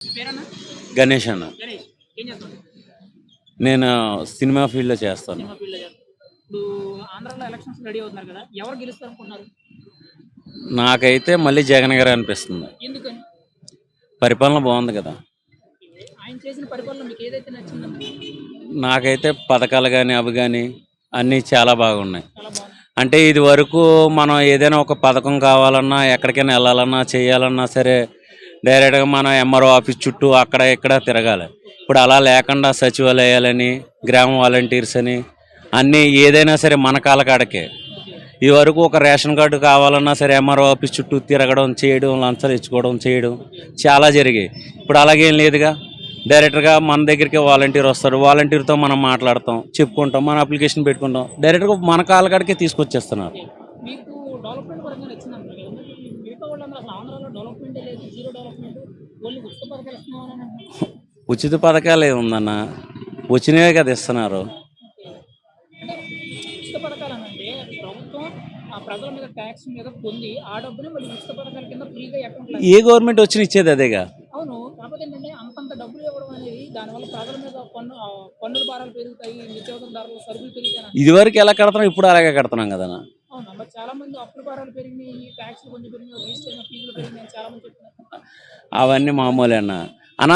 పేరన్నా? గణేష్ అన్న. గణేష్. ఏం చేస్తుంటారు? నేను సినిమా ఫీల్డ్‌లో చేస్తాను. సినిమా ఫీల్డ్‌లో చేస్తారు. ఇప్పుడు ఆంధ్రాలో ఎలక్షన్స్ రెడీ అవుతున్నారు కదా! ఎవరు గెలుస్తారనుకుంటున్నారు? నాకైతే మళ్ళీ జగన్ గారే అనిపిస్తుంది. ఎందుకని? పరిపాలన బాగుంది కదా! ఆయన చేసిన పరిపాలన మీకు ఏదైతే నచ్చిందండి? నాకైతే పథకాలు గాని, అవి గాని అన్నీ చాలా బాగున్నాయి. చాలా బాగుంది. అంటే ఇదివరకు మనం ఏదైనా ఒక పథకం కావాలన్నా, ఎక్కడికైనా వెళ్ళాలన్నా, చేయాలన్నా సరే డైరెక్ట్‌గా మనం ఎంఆర్ఓ ఆఫీస్ చుట్టూ అక్కడ ఇక్కడ తిరగాలి. ఇప్పుడు అలా లేకుండా సచివాలయాలని, గ్రామ వాలంటీర్స్ అని అన్నీ ఏదైనా సరే మన కాళ్ళకాడకే. ఓకే. ఇదివరకు ఒక రేషన్ కార్డు కావాలన్నా సరే ఎంఆర్ఓ ఆఫీస్ చుట్టూ తిరగడం, చేయడం, లంచాలు ఇచ్చుకోవడం, చేయడం చాలా జరిగాయి. ఇప్పుడు అలాగేం లేదుగా. డైరెక్ట్‌గా మన దగ్గరికి వాలంటీర్ వస్తాడు. వాలంటీర్‌తో మనం మాట్లాడతాం, చెప్పుకుంటాం, మన అప్లికేషన్ పెట్టుకుంటాం. డైరెక్ట్‌గా మన కాళ్ళకాడికే తీసుకొచ్చేస్తున్నారు. ఓకే. మీకు డెవలప్‌మెంట్ పరంగా నచ్చిందంటారు కదా! మరి మిగతా వాళ్ళందరూ అసలు ఆంధ్రాలో డెవలప్‌మెంటే లేదు. Zero development. ఓన్లీ ఉచిత పథకాలు ఇస్తున్నామని అంటున్నారు. ఉచిత పథకాలు ఏముందన్న, వచ్చినవే కదా ఇస్తున్నారు. ఓకే. అంటే ఉచిత పథకాలనంటే ప్రభుత్వం ఆ ప్రజల మీద ట్యాక్స్ మీద పొంది ఆ డబ్బుని మళ్ళీ ఉచిత పథకాల కింద ఫ్రీగా అకౌంట్‌లో ఏ గవర్నమెంట్ వచ్చినా ఇచ్చేది అదేగా. అవును. కాకపోతే ఏంటంటే అంతంత డబ్బులు ఇవ్వడం అనేది దానివల్ల ప్రజల మీద పన్నుల భారాలు పెరుగుతాయి. నిత్యావసర ధరలు, సరుకులు పెరుగుతాయని ఇదివరకు ఎలా కడుతున్నాం, ఇప్పుడు అలాగే కడుతున్నాం కదన్న. అవునా? మరి చాలా మంది అప్పుల భారాలు పెరిగినాయి, ట్యాక్స్‌లు కొంచెం పెరిగినాయి, రిజిస్ట్రేషన్ ఫీజులు పెరిగినాయని చాలా మంది చెప్తున్నారు. అవన్నీ మామూలే అన్న. అన్న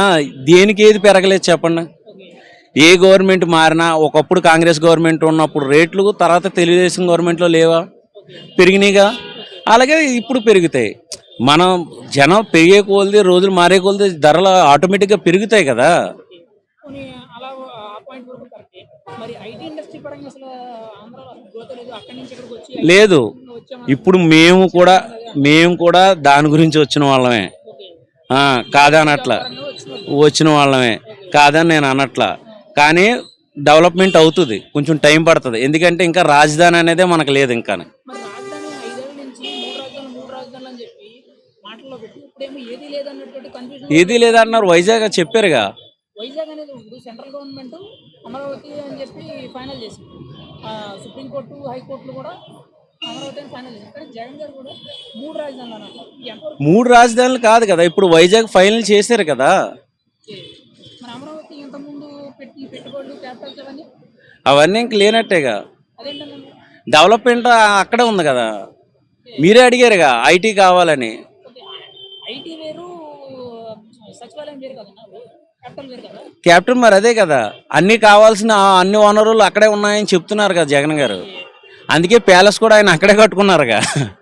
దేనికి ఏది పెరగలేదు చెప్పండి. ఓకే. ఏ గవర్నమెంట్ మారినా ఒకప్పుడు కాంగ్రెస్ గవర్నమెంట్ ఉన్నప్పుడు రేట్లు తర్వాత తెలుగుదేశం గవర్నమెంట్లో లేవా, ఓకే. పెరిగినాయిగా. అలాగే ఇప్పుడు పెరుగుతాయి. మనం జనం పెరిగే కొలది, రోజులు మారే కొలది ధరలు ఆటోమేటిక్గా పెరుగుతాయి కదా. ఓకే. పోనీ అలా ఆ పాయింట్ వరకు కరెక్టే. మరి ఐటీ ఇండస్ట్రీ పరంగా అసలు ఆంధ్రాలో అసలు గ్రోత్ లేదు. అక్కడి నుంచి ఇక్కడికి వచ్చి లేదు. వచ్చామని ఇప్పుడు మేము కూడా దాని గురించి వచ్చిన వాళ్ళమే. ఓకే. కాదనట్లా పరంగా వచ్చిన వచ్చిన వాళ్ళమే, కాదని నేను అనట్లా. కానీ డెవలప్మెంట్ అవుతుంది, కొంచెం టైం పడుతుంది. ఎందుకంటే ఇంకా రాజధాని అనేదే మనకు లేదు ఇంకా. మరి రాజధాని 5 ఏళ్ల నుంచి 3 రాజధానులు అని చెప్పి మాటల్లో పెట్టి ఇప్పుడేమో ఏది లేదన్నటువంటి కన్ఫ్యూజన్. ఏది లేదన్నారు, వైజాగ్ చెప్పారుగా. వైజాగ్ అనేది ఇప్పుడు సెంట్రల్ గవర్నమెంట్ అమరావతి అని చెప్పి ఫైనల్ చేసింది. సుప్రీంకోర్టు, హైకోర్టులు కూడా అమరావతి అని ఫైనల్ చేసింది. కానీ జగన్ గారు కూడా 3 రాజధానులు అన్నారు. ఎంతవరకు 3 రాజధానులు కాదు కదా, ఇప్పుడు వైజాగ్ ఫైనల్ చేశారు కదా. ఓకే. మరి అమరావతి ఇంతకుముందు పెట్టి పెట్టుబడులు క్యాపిటల్స్ అవన్నీ అవన్నీ ఇంక లేనట్టేగా. అదేంటన్నా? డెవలప్మెంట్ అక్కడే ఉంది కదా. మీరే అడిగారుగా ఐటీ కావాలని. ఓకే. ఐటీ వేరు, సచివాలయం వేరు కదన్నా, క్యాపిటల్ వేరు కదా. క్యాప్టెన్ మరి అదే కదా, అన్నీ కావాల్సిన అన్ని వనరులు అక్కడే ఉన్నాయని చెప్తున్నారు కదా జగన్ గారు. అందుకే ప్యాలెస్ కూడా ఆయన అక్కడే కట్టుకున్నారుగా.